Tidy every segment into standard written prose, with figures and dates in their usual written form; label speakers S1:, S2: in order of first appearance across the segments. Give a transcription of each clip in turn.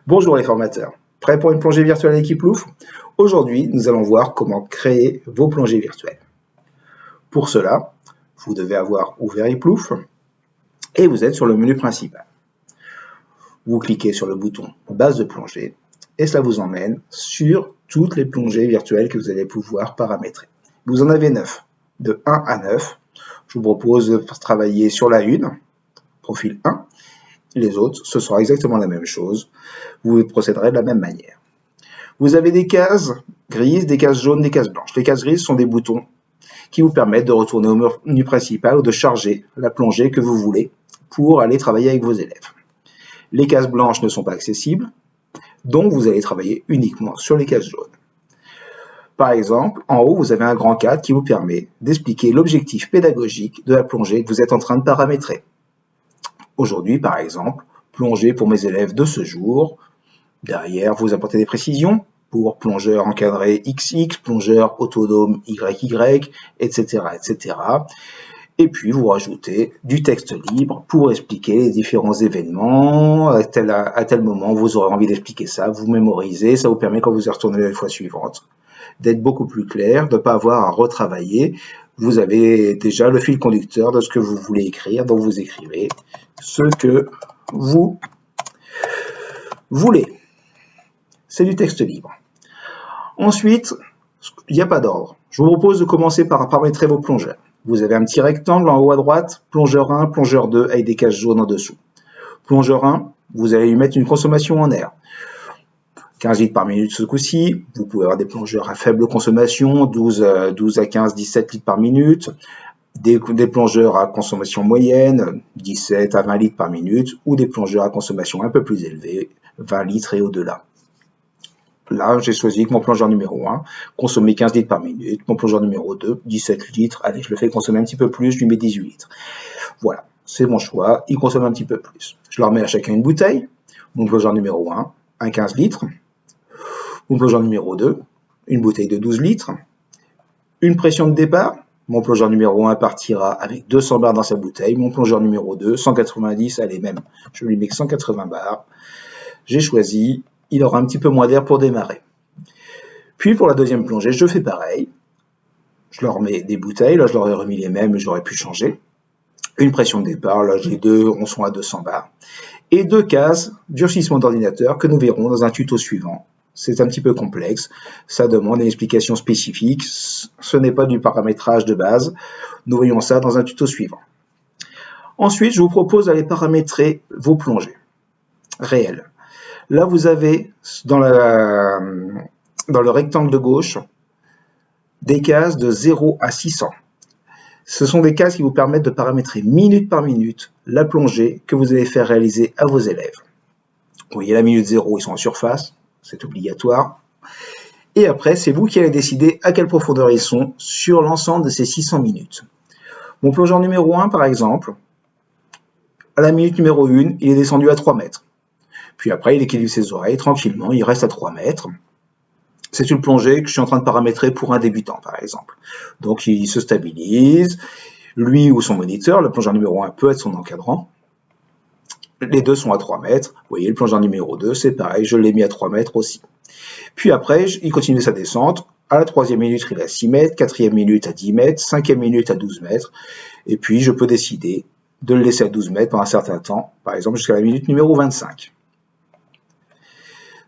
S1: Bonjour les formateurs, prêts pour une plongée virtuelle avec Plouf? Aujourd'hui, nous allons voir comment créer vos plongées virtuelles. Pour cela, vous devez avoir ouvert Plouf et vous êtes sur le menu principal. Vous cliquez sur le bouton base de plongée et cela vous emmène sur toutes les plongées virtuelles que vous allez pouvoir paramétrer. Vous en avez 9, de 1 à 9. Je vous propose de travailler sur la 1, profil 1. Les autres, ce sera exactement la même chose. Vous procéderez de la même manière. Vous avez des cases grises, des cases jaunes, des cases blanches. Les cases grises sont des boutons qui vous permettent de retourner au menu principal ou de charger la plongée que vous voulez pour aller travailler avec vos élèves. Les cases blanches ne sont pas accessibles, donc vous allez travailler uniquement sur les cases jaunes. Par exemple, en haut, vous avez un grand cadre qui vous permet d'expliquer l'objectif pédagogique de la plongée que vous êtes en train de paramétrer. Aujourd'hui, par exemple, plongée pour mes élèves de ce jour. Derrière, vous apportez des précisions pour plongeur encadré XX, plongeur autonome YY, etc., etc. Et puis, vous rajoutez du texte libre pour expliquer les différents événements. À tel moment, vous aurez envie d'expliquer ça, vous mémorisez. Ça vous permet, quand vous y retournez la fois suivante, d'être beaucoup plus clair, de ne pas avoir à retravailler. Vous avez déjà le fil conducteur de ce que vous voulez écrire, donc vous écrivez ce que vous voulez. C'est du texte libre. Ensuite, il n'y a pas d'ordre. Je vous propose de commencer par paramétrer vos plongeurs. Vous avez un petit rectangle en haut à droite, plongeur 1, plongeur 2, avec des cases jaunes en dessous. Plongeur 1, vous allez lui mettre une consommation en air. 15 litres par minute ce coup-ci. Vous pouvez avoir des plongeurs à faible consommation, 12 à 15, 17 litres par minute. Des plongeurs à consommation moyenne, 17 à 20 litres par minute, ou des plongeurs à consommation un peu plus élevée, 20 litres et au-delà. Là, j'ai choisi que mon plongeur numéro 1 consommait 15 litres par minute, mon plongeur numéro 2, 17 litres. Allez, je le fais consommer un petit peu plus, je lui mets 18 litres. Voilà, c'est mon choix, il consomme un petit peu plus. Je leur mets à chacun une bouteille. Mon plongeur numéro 1, un 15 litres. Mon plongeur numéro 2, une bouteille de 12 litres. Une pression de départ. Mon plongeur numéro 1 partira avec 200 bars dans sa bouteille. Mon plongeur numéro 2, 190, allez même, je lui mets 180 bars. J'ai choisi, il aura un petit peu moins d'air pour démarrer. Puis pour la deuxième plongée, je fais pareil. Je leur mets des bouteilles, là je leur ai remis les mêmes, mais j'aurais pu changer. Une pression de départ, là les deux, on sont à 200 bars. Et 2 cases durcissement d'ordinateur que nous verrons dans un tuto suivant. C'est un petit peu complexe, ça demande une explication spécifique, ce n'est pas du paramétrage de base, nous voyons ça dans un tuto suivant. Ensuite, je vous propose d'aller paramétrer vos plongées réelles. Là, vous avez dans le rectangle de gauche des cases de 0 à 600. Ce sont des cases qui vous permettent de paramétrer minute par minute la plongée que vous allez faire réaliser à vos élèves. Vous voyez, la minute 0, ils sont en surface. C'est obligatoire. Et après, c'est vous qui allez décider à quelle profondeur ils sont sur l'ensemble de ces 600 minutes. Mon plongeur numéro 1, par exemple, à la minute numéro 1, il est descendu à 3 mètres. Puis après, il équilibre ses oreilles tranquillement, il reste à 3 mètres. C'est une plongée que je suis en train de paramétrer pour un débutant, par exemple. Donc, il se stabilise. Lui ou son moniteur, le plongeur numéro 1 peut être son encadrant. Les deux sont à 3 mètres. Vous voyez, le plongeur numéro 2, c'est pareil, je l'ai mis à 3 mètres aussi. Puis après, il continue sa descente. À la 3e minute, il est à 6 mètres, 4e minute à 10 mètres, 5e minute à 12 mètres. Et puis, je peux décider de le laisser à 12 mètres pendant un certain temps, par exemple jusqu'à la minute numéro 25.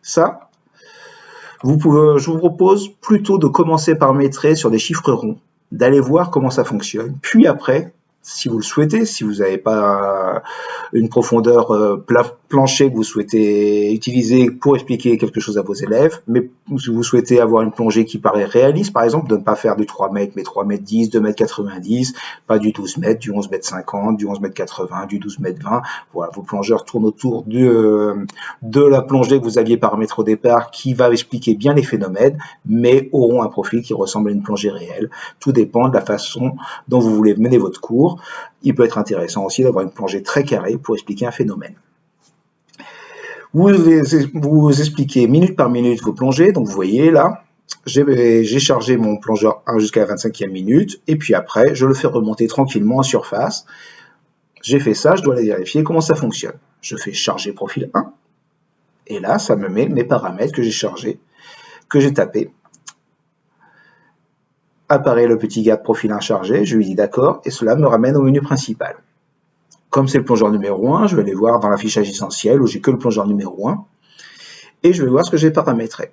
S1: Ça, je vous propose plutôt de commencer par paramétrer sur des chiffres ronds, d'aller voir comment ça fonctionne. Puis après, si vous le souhaitez, si vous n'avez pas une profondeur plancher que vous souhaitez utiliser pour expliquer quelque chose à vos élèves, mais si vous souhaitez avoir une plongée qui paraît réaliste, par exemple, de ne pas faire du 3 mètres, mais 3 mètres 10, 2 mètres 90, pas du 12 mètres, du 11 mètres 50, du 11 mètres 80, du 12 mètres 20, voilà, vos plongeurs tournent autour de la plongée que vous aviez paramétrée au départ, qui va expliquer bien les phénomènes, mais auront un profil qui ressemble à une plongée réelle. Tout dépend de la façon dont vous voulez mener votre cours. Il peut être intéressant aussi d'avoir une plongée très carrée pour expliquer un phénomène. Vous expliquez minute par minute vos plongées, donc vous voyez là, j'ai chargé mon plongeur 1 jusqu'à la 25e minute, et puis après, je le fais remonter tranquillement en surface. J'ai fait ça, je dois aller vérifier comment ça fonctionne. Je fais charger profil 1, Et là, ça me met mes paramètres que j'ai chargés, que j'ai tapés. Apparaît le petit gars de profil inchargé, je lui dis d'accord, et cela me ramène au menu principal. Comme c'est le plongeur numéro 1, je vais aller voir dans l'affichage essentiel où j'ai que le plongeur numéro 1, et je vais voir ce que j'ai paramétré.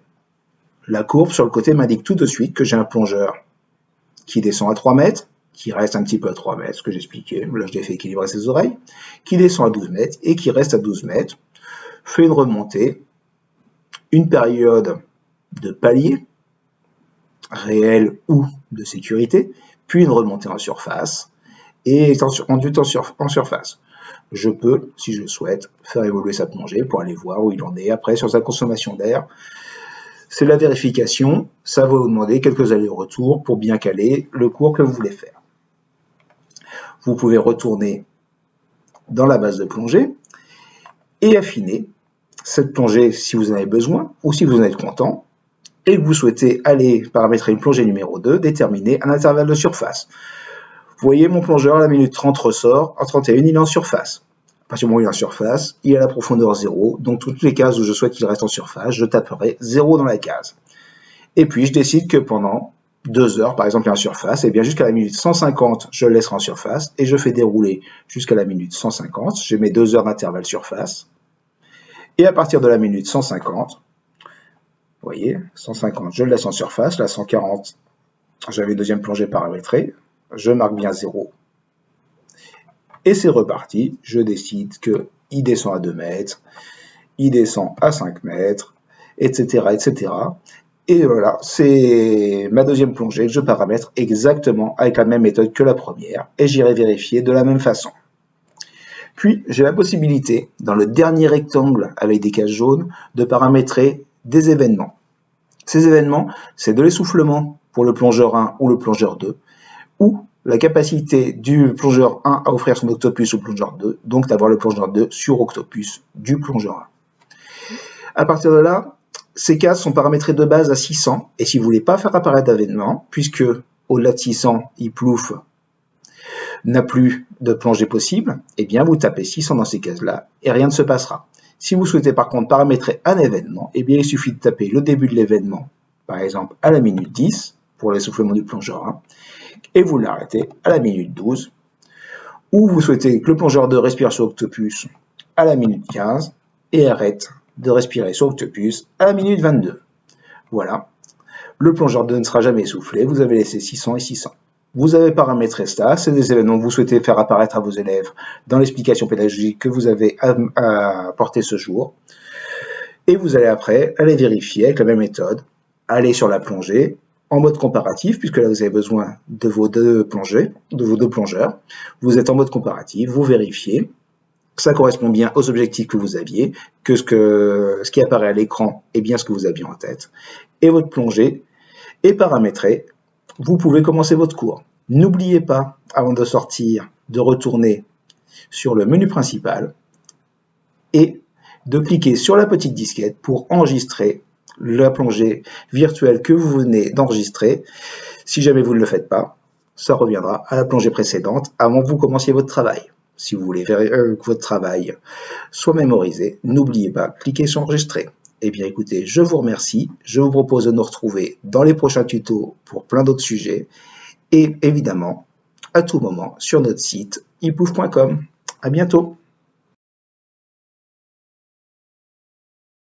S1: La courbe sur le côté m'indique tout de suite que j'ai un plongeur qui descend à 3 mètres, qui reste un petit peu à 3 mètres, ce que j'expliquais, là je l'ai fait équilibrer ses oreilles, qui descend à 12 mètres et qui reste à 12 mètres, fait une remontée, une période de palier, réelle ou de sécurité, puis une remontée en surface, et enduite en surface. Je peux, si je le souhaite, faire évoluer sa plongée pour aller voir où il en est après sur sa consommation d'air. C'est la vérification, ça va vous demander quelques allers-retours pour bien caler le cours que vous voulez faire. Vous pouvez retourner dans la base de plongée et affiner cette plongée si vous en avez besoin ou si vous en êtes content et que vous souhaitez aller paramétrer une plongée numéro 2, déterminer un intervalle de surface. Vous voyez, mon plongeur à la minute 30 ressort, en 31 il est en surface. À partir du moment où il est en surface, il est à la profondeur 0, donc toutes les cases où je souhaite qu'il reste en surface, je taperai 0 dans la case. Et puis je décide que pendant 2 heures, par exemple, il est en surface, et bien jusqu'à la minute 150, je le laisserai en surface, et je fais dérouler jusqu'à la minute 150, j'ai mes 2 heures d'intervalle surface, et à partir de la minute 150, vous voyez, 150, je le laisse en surface, la 140, j'avais une deuxième plongée paramétrée, je marque bien 0, et c'est reparti, je décide qu'il descend à 2 mètres, il descend à 5 mètres, etc., etc., et voilà, c'est ma deuxième plongée que je paramètre exactement avec la même méthode que la première, et j'irai vérifier de la même façon. Puis, j'ai la possibilité, dans le dernier rectangle avec des cases jaunes, de paramétrer des événements. Ces événements, c'est de l'essoufflement pour le plongeur 1 ou le plongeur 2, ou la capacité du plongeur 1 à offrir son octopus au plongeur 2, donc d'avoir le plongeur 2 sur octopus du plongeur 1. À partir de là, ces cases sont paramétrées de base à 600, et si vous ne voulez pas faire apparaître d'événement, puisque au-delà de 600, Iplouf n'a plus de plongée possible, eh bien vous tapez 600 dans ces cases-là, et rien ne se passera. Si vous souhaitez par contre paramétrer un événement, eh bien il suffit de taper le début de l'événement, par exemple à la minute 10, pour l'essoufflement du plongeur 1, et vous l'arrêtez à la minute 12, ou vous souhaitez que le plongeur 2 respire sur octopus à la minute 15, et arrête de respirer sur octopus à la minute 22. Voilà, le plongeur 2 ne sera jamais essoufflé, vous avez laissé 600 et 600. Vous avez paramétré ça, c'est des événements que vous souhaitez faire apparaître à vos élèves dans l'explication pédagogique que vous avez apportée ce jour. Et vous allez après aller vérifier avec la même méthode, aller sur la plongée en mode comparatif, puisque là vous avez besoin de vos deux plongeurs. Vous êtes en mode comparatif, vous vérifiez que ça correspond bien aux objectifs que vous aviez, que ce qui apparaît à l'écran est bien ce que vous aviez en tête, et votre plongée est paramétrée. Vous pouvez commencer votre cours. N'oubliez pas, avant de sortir, de retourner sur le menu principal et de cliquer sur la petite disquette pour enregistrer la plongée virtuelle que vous venez d'enregistrer. Si jamais vous ne le faites pas, ça reviendra à la plongée précédente avant que vous commenciez votre travail. Si vous voulez que votre travail soit mémorisé, n'oubliez pas, cliquez sur enregistrer. Eh bien écoutez, je vous remercie, je vous propose de nous retrouver dans les prochains tutos pour plein d'autres sujets et évidemment à tout moment sur notre site iplouf.com. À bientôt.